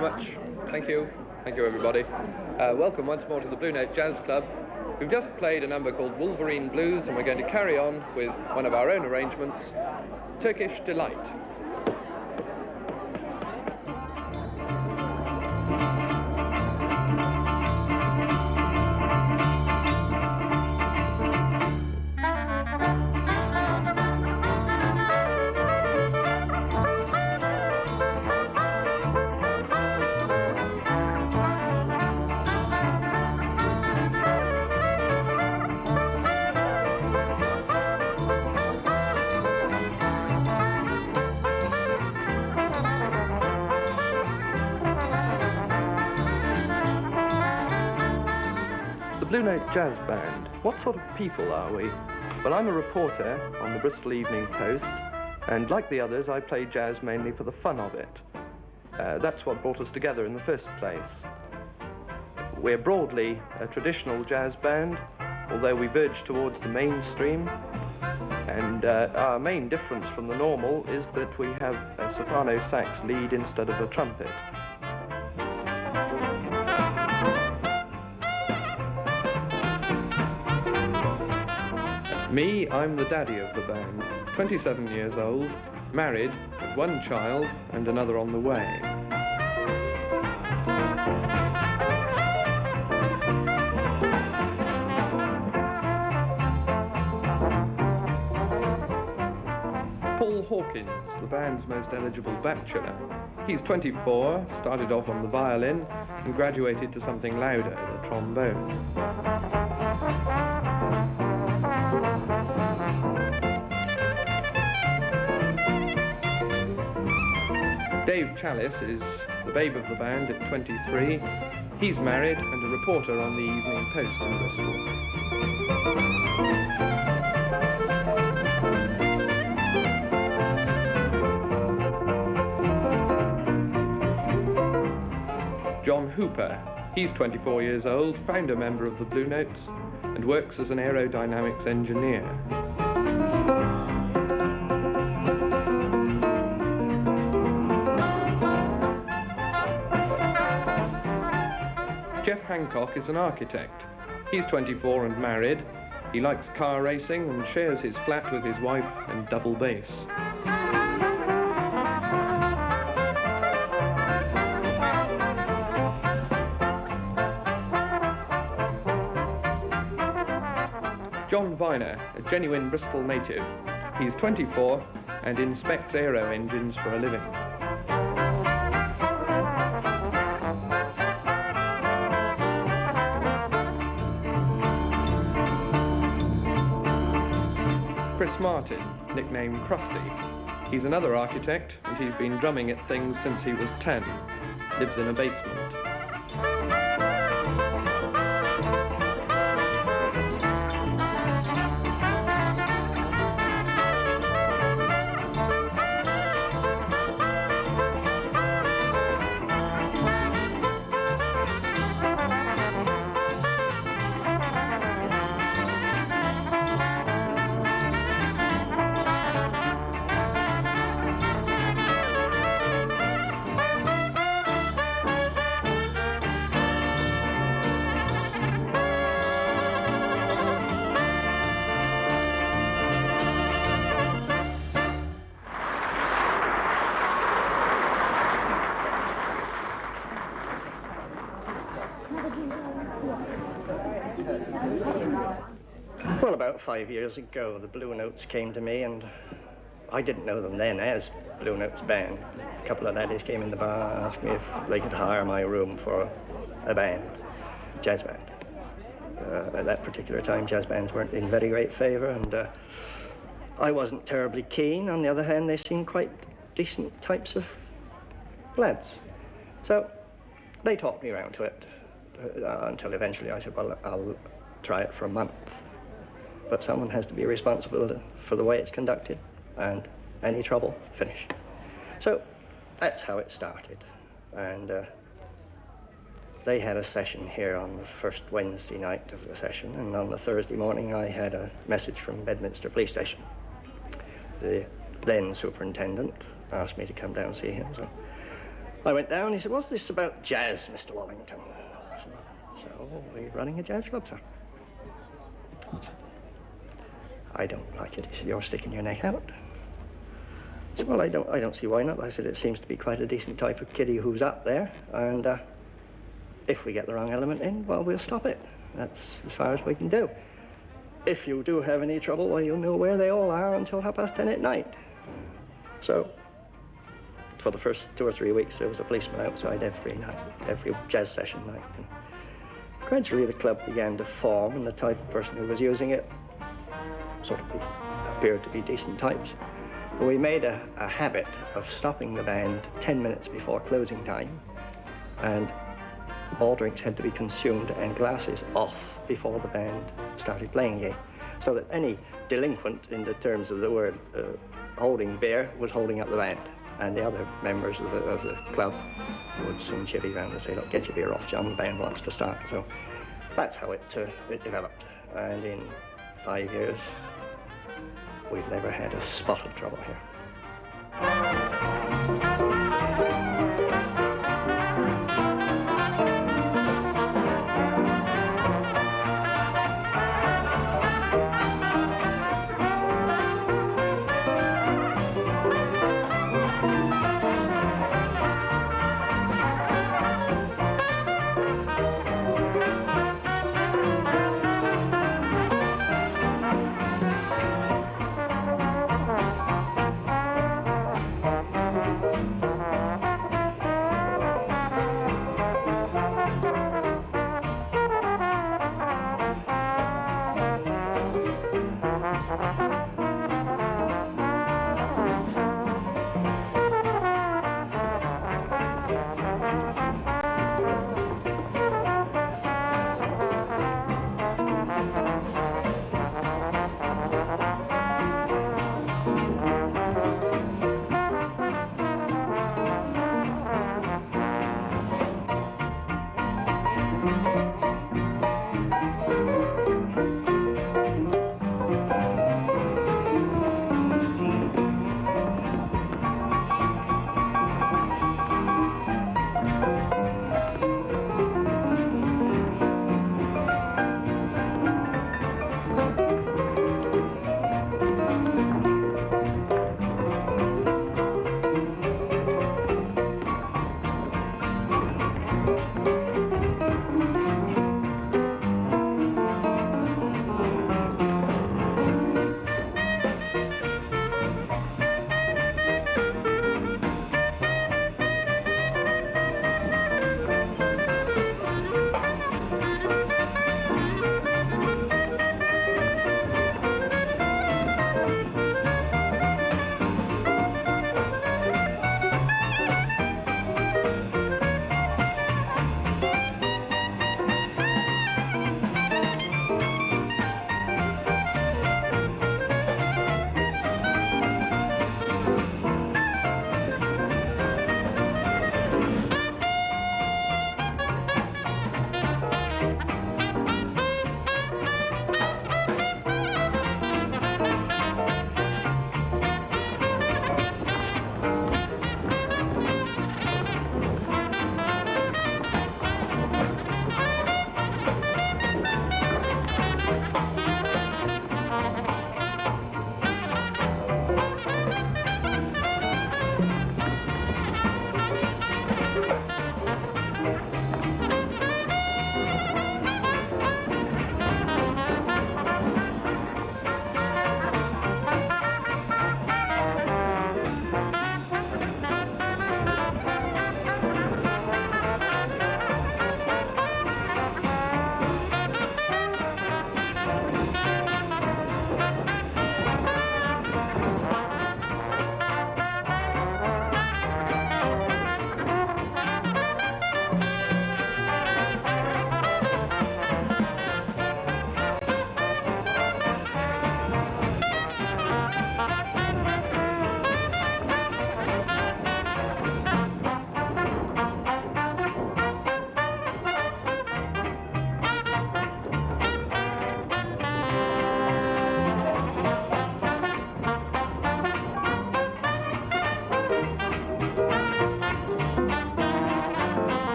very much. Thank you. Thank you, everybody. Welcome once more to the Blue Note Jazz Club. We've just played a number called Wolverine Blues, and we're going to carry on with one of our own arrangements, Turkish Delight. The Blue Note Jazz Band. What sort of people are we? Well, I'm a reporter on the Bristol Evening Post, and like the others, I play jazz mainly for the fun of it. That's what brought us together in the first place. We're broadly a traditional jazz band, although we verge towards the mainstream, and our main difference from the normal is that we have a soprano sax lead instead of a trumpet. Me, I'm the daddy of the band, 27 years old, married, with one child and another on the way. Paul Hawkins, the band's most eligible bachelor. He's 24, started off on the violin and graduated to something louder, the trombone. Dave Chalice is the babe of the band at 23. He's married and a reporter on the Evening Post in Bristol. John Hooper, he's 24 years old, founder member of the Blue Notes, and works as an aerodynamics engineer. Jeff Hancock is an architect. He's 24 and married. He likes car racing and shares his flat with his wife and double bass. John Viner, a genuine Bristol native. He's 24 and inspects aero engines for a living. Chris Martin, nicknamed Krusty. He's another architect, and he's been drumming at things since he was 10. Lives in a basement. Well, about 5 years ago, the Blue Notes came to me, and I didn't know them then as Blue Notes Band. A couple of laddies came in the bar and asked me if they could hire my room for a band, jazz band. At that particular time, jazz bands weren't in very great favor, and I wasn't terribly keen. On the other hand, they seemed quite decent types of lads. So they talked me around to it until eventually I said, well, I'll try it for a month. But someone has to be responsible for the way it's conducted, and any trouble, finish. So that's how it started. And they had a session here on the first Wednesday night of the session, and on the Thursday morning I had a message from Bedminster Police Station. The then superintendent asked me to come down and see him, so I went down, he said, what's this about jazz, Mr. Wallington? So, we're running a jazz club, sir. I don't like it. He said, you're sticking your neck out. I said, well, I don't see why not. I said, it seems to be quite a decent type of kiddie who's up there, and if we get the wrong element in, well, we'll stop it. That's as far as we can do. If you do have any trouble, well, you'll know where they all are until 10:30 at night. So, for the first 2 or 3 weeks, there was a policeman outside every night, every jazz session night. And gradually, the club began to form, and the type of person who was using it sort of appeared to be decent types. But we made a habit of stopping the band 10 minutes before closing time, and all drinks had to be consumed and glasses off before the band started playing again, so that any delinquent, in the terms of the word, holding beer was holding up the band, and the other members of the club would soon chivvy round and say, look, get your beer off, John, the band wants to start. So that's how it developed, and in 5 years, we've never had a spot of trouble here.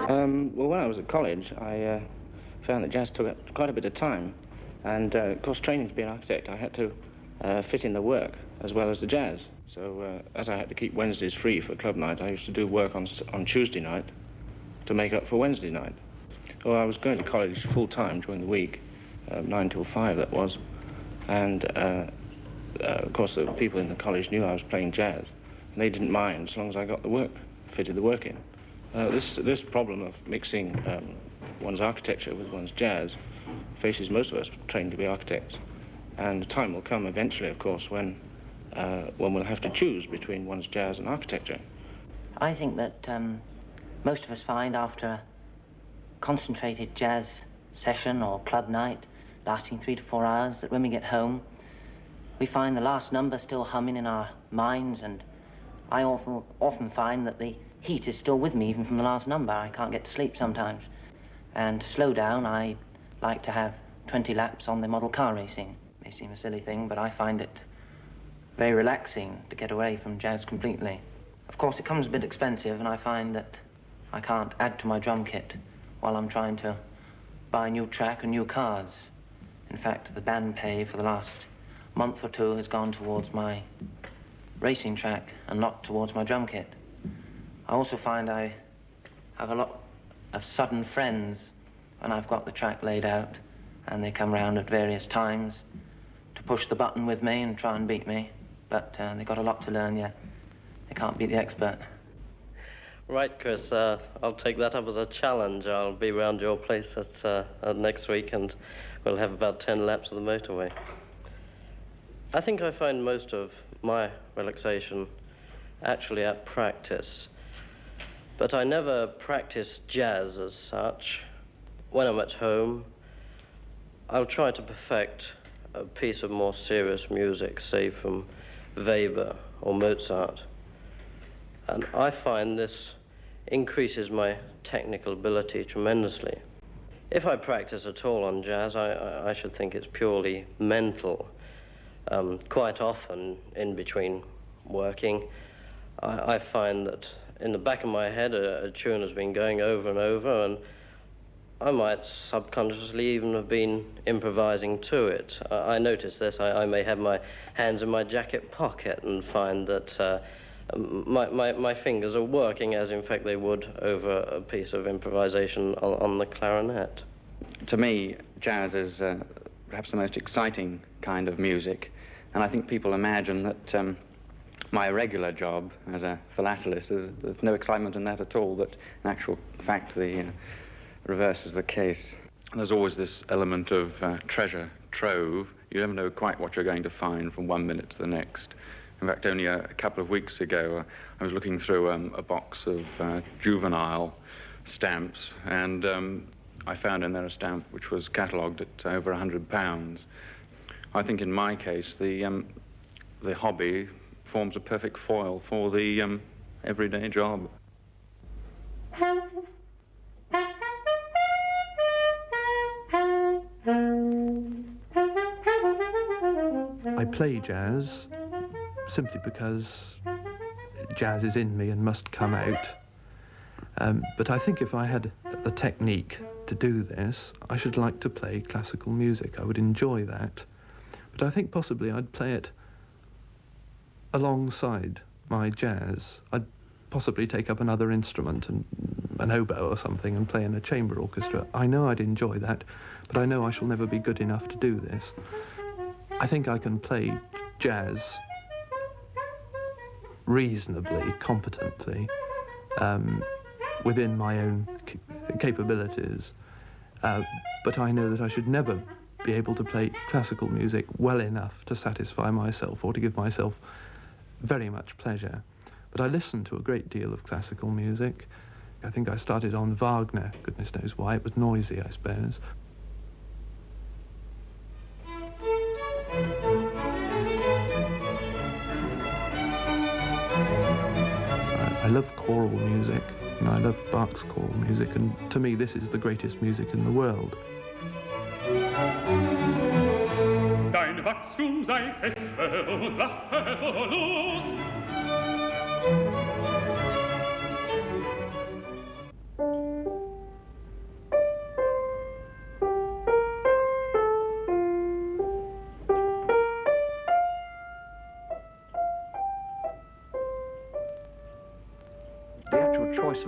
Well, when I was at college, I found that jazz took up quite a bit of time. And, of course, training to be an architect, I had to fit in the work as well as the jazz. So, as I had to keep Wednesdays free for club night, I used to do work on Tuesday night to make up for Wednesday night. Well, I was going to college full-time during the week, 9 till 5 that was. And, of course, the people in the college knew I was playing jazz. And they didn't mind as long as I got the work, fitted the work in. This problem of mixing one's architecture with one's jazz faces most of us trained to be architects. And the time will come eventually, of course, when we'll have to choose between one's jazz and architecture. I think that most of us find after a concentrated jazz session or club night lasting 3 to 4 hours that when we get home, we find the last number still humming in our minds, and I often find that the heat is still with me even from the last number. I can't get to sleep sometimes. And to slow down, I like to have 20 laps on the model car racing. It may seem a silly thing, but I find it very relaxing to get away from jazz completely. Of course, it comes a bit expensive, and I find that I can't add to my drum kit while I'm trying to buy a new track and new cars. In fact, the band pay for the last month or two has gone towards my racing track and not towards my drum kit. I also find I have a lot of sudden friends when I've got the track laid out, and they come round at various times to push the button with me and try and beat me. But they've got a lot to learn yet. They can't beat the expert. Right, Chris, I'll take that up as a challenge. I'll be round your place at next week, and we'll have about 10 laps of the motorway. I think I find most of my relaxation actually at practice. But I never practice jazz as such. When I'm at home, I'll try to perfect a piece of more serious music, say from Weber or Mozart. And I find this increases my technical ability tremendously. If I practice at all on jazz, I should think it's purely mental. Quite often, in between working, I find that in the back of my head, a tune has been going over and over, and I might subconsciously even have been improvising to it. I notice this. I may have my hands in my jacket pocket and find that my fingers are working as, in fact, they would over a piece of improvisation on the clarinet. To me, jazz is perhaps the most exciting kind of music, and I think people imagine that my regular job as a philatelist, there's no excitement in that at all, but in actual fact the reverse is the case. There's always this element of treasure trove. You never know quite what you're going to find from one minute to the next. In fact, only a couple of weeks ago, I was looking through a box of juvenile stamps, and I found in there a stamp which was catalogued at over £100. I think in my case, the hobby forms a perfect foil for the everyday job. I play jazz simply because jazz is in me and must come out. But I think if I had the technique to do this, I should like to play classical music. I would enjoy that. But I think possibly I'd play it alongside my jazz. I'd possibly take up another instrument, an oboe or something, and play in a chamber orchestra. I know I'd enjoy that, but I know I shall never be good enough to do this. I think I can play jazz reasonably, competently, within my own capabilities. But I know that I should never be able to play classical music well enough to satisfy myself or to give myself very much pleasure. But I listen to a great deal of classical music. I think I started on Wagner, goodness knows why. It was noisy, I suppose. I love choral music, and I love Bach's choral music, and to me this is the greatest music in the world. Dein Wachstum sei feste und lache vor Lust.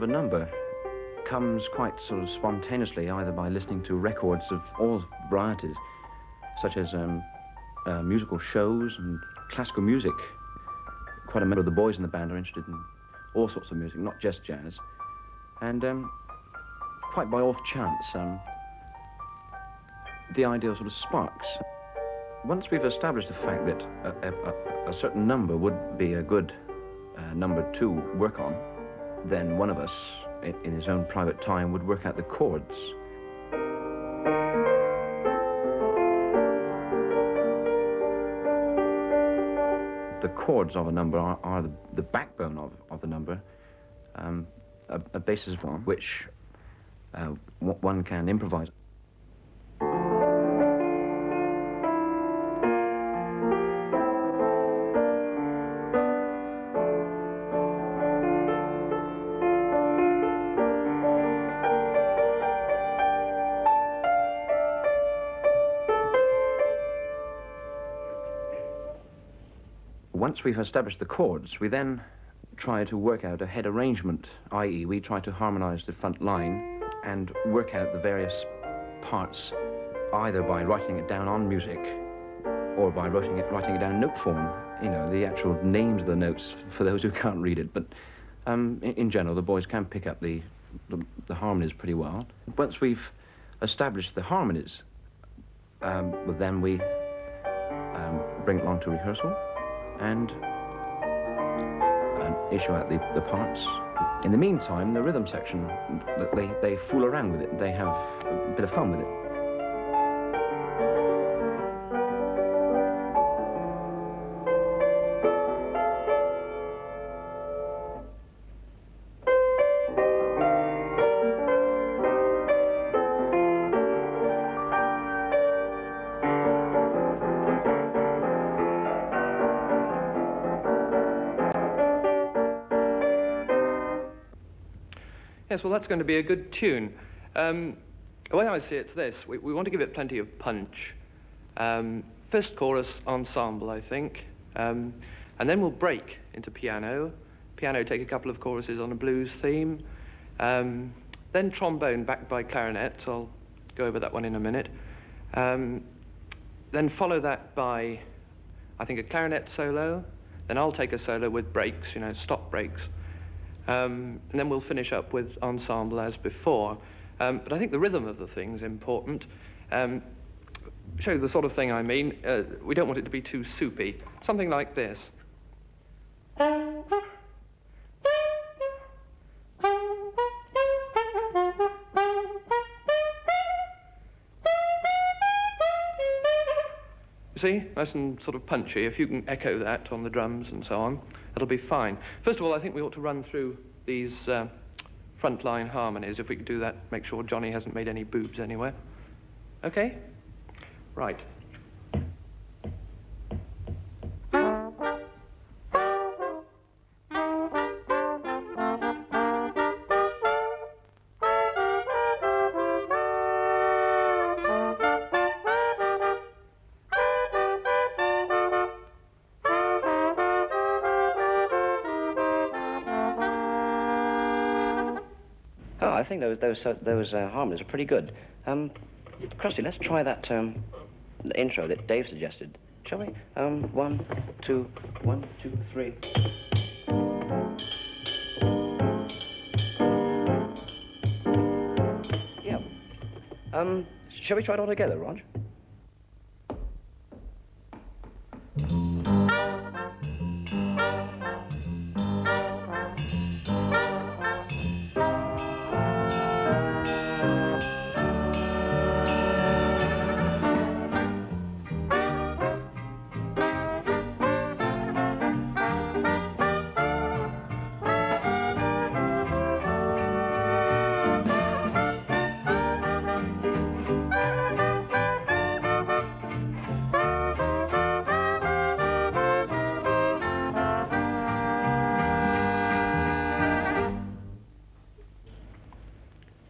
a number comes quite sort of spontaneously, either by listening to records of all varieties, such as musical shows and classical music. Quite a number of the boys in the band are interested in all sorts of music, not just jazz. And quite by off chance, the idea sort of sparks. Once we've established the fact that a certain number would be a good number to work on, then one of us, in his own private time, would work out the chords. The chords of a number are the backbone of the number, a basis on which one can improvise. Once we've established the chords, we then try to work out a head arrangement, i.e. we try to harmonize the front line and work out the various parts either by writing it down on music or by writing it down in note form, you know, the actual names of the notes for those who can't read it. But in general, the boys can pick up the harmonies pretty well. Once we've established the harmonies, then we bring it along to rehearsal and issue out the parts. In the meantime, the rhythm section, they fool around with it. They have a bit of fun with it. Yes, well, that's going to be a good tune. The way I see it's this. We want to give it plenty of punch. First chorus ensemble, I think. And then we'll break into piano. Piano take a couple of choruses on a blues theme. Then trombone backed by clarinet. So I'll go over that one in a minute. Then follow that by, I think, a clarinet solo. Then I'll take a solo with breaks, you know, stop breaks. And then we'll finish up with ensemble as before. But I think the rhythm of the thing's important. Show you the sort of thing I mean. We don't want it to be too soupy. Something like this. You see, nice and sort of punchy. If you can echo that on the drums and so on, it'll be fine. First of all, I think we ought to run through these front-line harmonies. If we could do that, make sure Johnny hasn't made any boobs anywhere. Okay? Right. I think those harmonies are pretty good. Krusty, let's try that intro that Dave suggested, shall we? 1, 2, 1, 2, 3. Yeah. Shall we try it all together, Rog?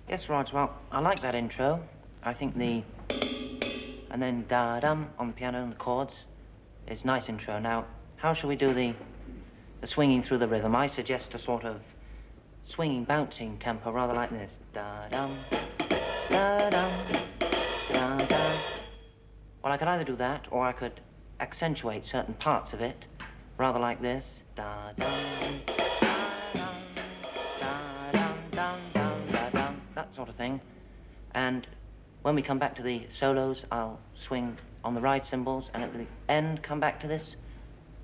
Yes, Rog, well, I like that intro. I think and then da-dum on the piano and the chords is a nice intro. Now, how shall we do the swinging through the rhythm? I suggest a sort of swinging, bouncing tempo, rather like this. Da-dum, da-dum, da-dum. Well, I could either do that, or I could accentuate certain parts of it, rather like this. Da-dum, da-dum, da-dum, dum, dum, da-dum, that sort of thing. And when we come back to the solos, I'll swing on the ride cymbals, and at the end, come back to this.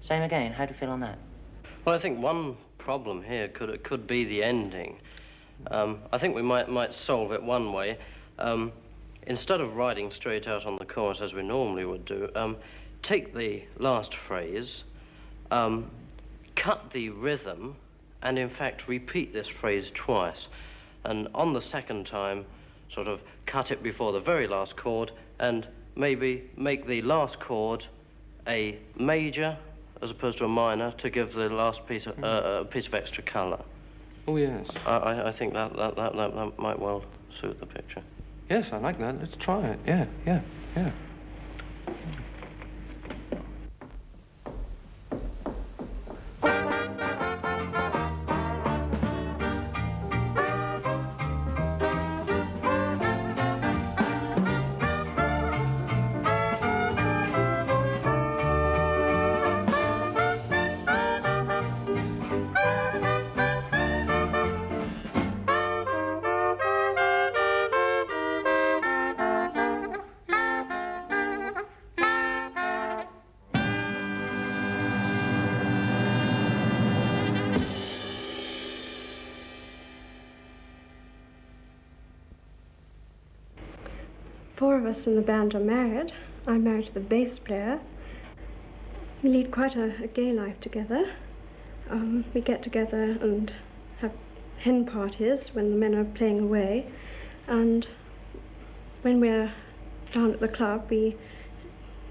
Same again. How do you feel on that? Well, I think one problem here could be the ending. I think we might solve it one way. Instead of riding straight out on the chorus as we normally would do, take the last phrase, cut the rhythm, and in fact repeat this phrase twice. And on the second time, sort of cut it before the very last chord, and maybe make the last chord a major as opposed to a minor to give the last piece of, a piece of extra colour. Oh, yes. I think that might well suit the picture. Yes, I like that. Let's try it. Yeah. Four of us in the band are married. I'm married to the bass player. We lead quite a gay life together. We get together and have hen parties when the men are playing away. And when we're down at the club, we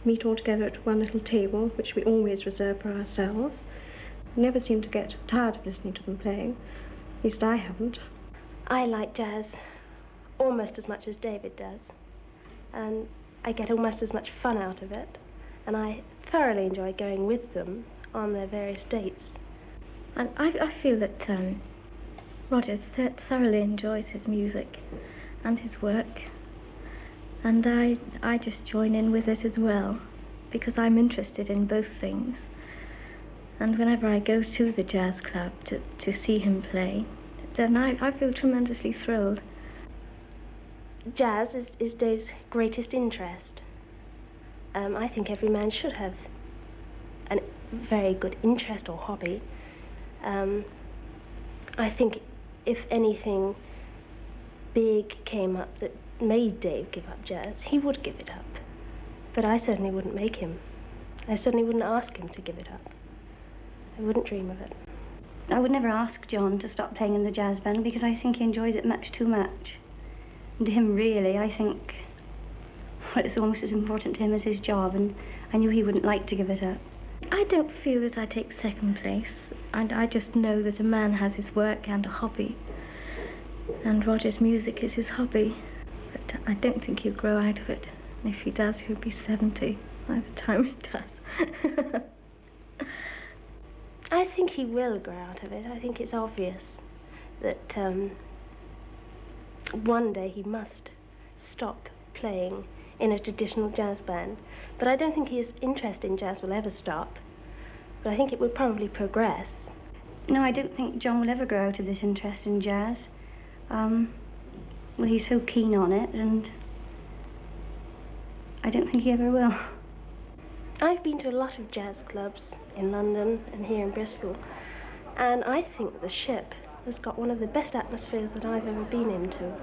meet all together at one little table, which we always reserve for ourselves. We never seem to get tired of listening to them playing. At least I haven't. I like jazz almost as much as David does. And I get almost as much fun out of it, and I thoroughly enjoy going with them on their various dates. And I feel that Rogers thoroughly enjoys his music and his work, and I just join in with it as well, because I'm interested in both things. And whenever I go to the jazz club to see him play, then I feel tremendously thrilled. Jazz is Dave's greatest interest. I think every man should have a very good interest or hobby. I think if anything big came up that made Dave give up jazz, he would give it up. But I certainly wouldn't make him. I certainly wouldn't ask him to give it up. I wouldn't dream of it. I would never ask John to stop playing in the jazz band because I think he enjoys it much too much. And to him, really, I think it's almost as important to him as his job, and I knew he wouldn't like to give it up. I don't feel that I take second place, and I just know that a man has his work and a hobby, and Roger's music is his hobby, but I don't think he'll grow out of it. And if he does, he'll be 70 by the time he does. I think he will grow out of it. I think it's obvious that one day he must stop playing in a traditional jazz band. But I don't think his interest in jazz will ever stop. But I think it will probably progress. No, I don't think John will ever grow out of this interest in jazz. Well, he's so keen on it, and I don't think he ever will. I've been to a lot of jazz clubs in London and here in Bristol, and I think the Ship has got one of the best atmospheres that I've ever been into.